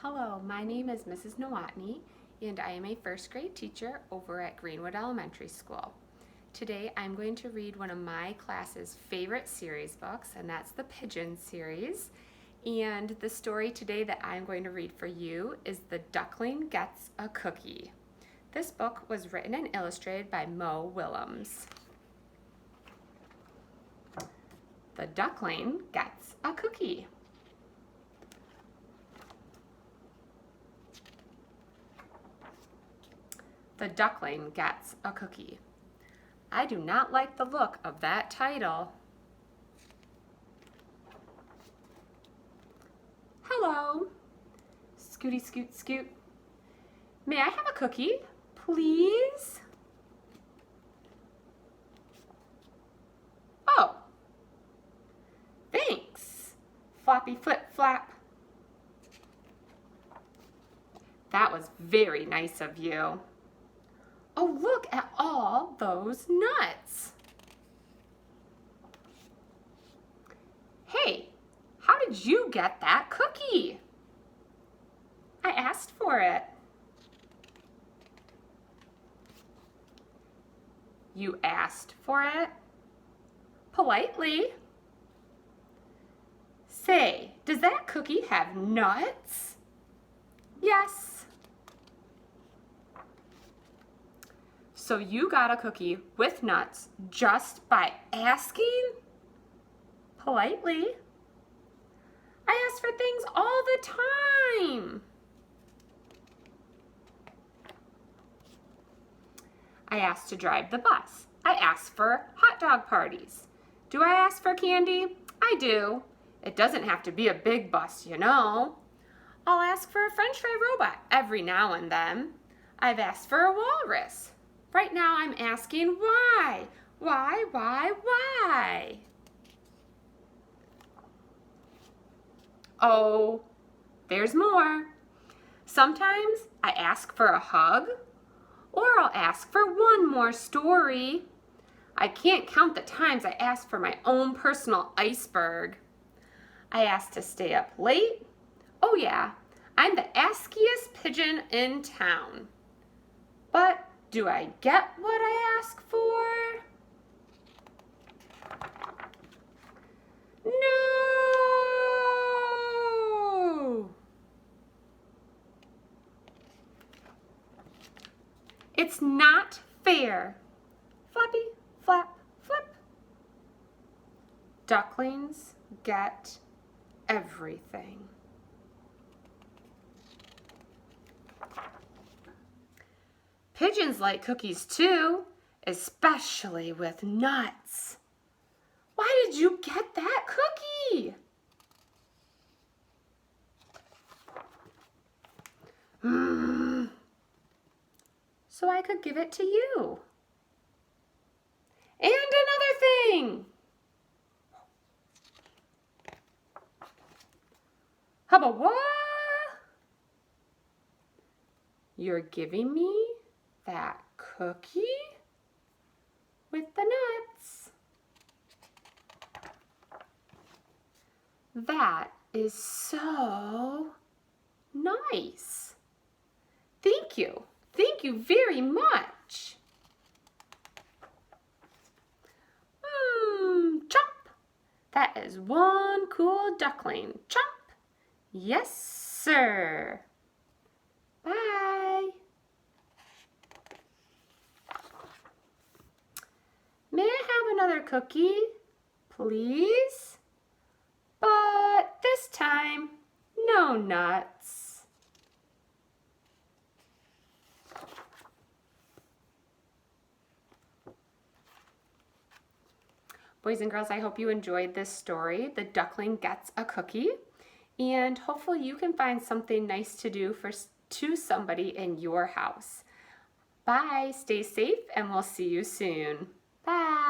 Hello, my name is Mrs. Nowotny, and I am a first grade teacher over at Greenwood Elementary School. Today I'm going to read one of my class's favorite series books, and that's the Pigeon series. And the story today that I'm going to read for you is The Duckling Gets a Cookie. This book was written and illustrated by Mo Willems. The Duckling Gets a Cookie. The Duckling Gets a Cookie. I do not like the look of that title. Hello. Scooty scoot scoot. May I have a cookie, please? Oh. Thanks. Floppy flip flap. That was very nice of you. Oh, look at all those nuts. Hey, how did you get that cookie? I asked for it. You asked for it? Politely. Say, does that cookie have nuts? Yes. So you got a cookie with nuts just by asking? Politely. I ask for things all the time. I ask to drive the bus. I ask for hot dog parties. Do I ask for candy? I do. It doesn't have to be a big bus, you know. I'll ask for a French fry robot every now and then. I've asked for a walrus. Right now I'm asking why? Why? Oh, there's more. Sometimes I ask for a hug, or I'll ask for one more story. I can't count the times I ask for my own personal iceberg. I ask to stay up late. Oh yeah, I'm the askiest pigeon in town. But do I get what I ask for? No! It's not fair. Flappy, flap, flip. Ducklings get everything. Pigeons like cookies too, especially with nuts. Why did you get that cookie? So I could give it to you. And another thing. How about what? You're giving me that cookie with the nuts. That is so nice. Thank you. Thank you very much. Chomp. That is one cool duckling. Chomp. Yes, sir. Bye. May I have another cookie, please? But this time, no nuts. Boys and girls, I hope you enjoyed this story, The Duckling Gets a Cookie, and hopefully you can find something nice to do to somebody in your house. Bye, stay safe, and we'll see you soon. Bye.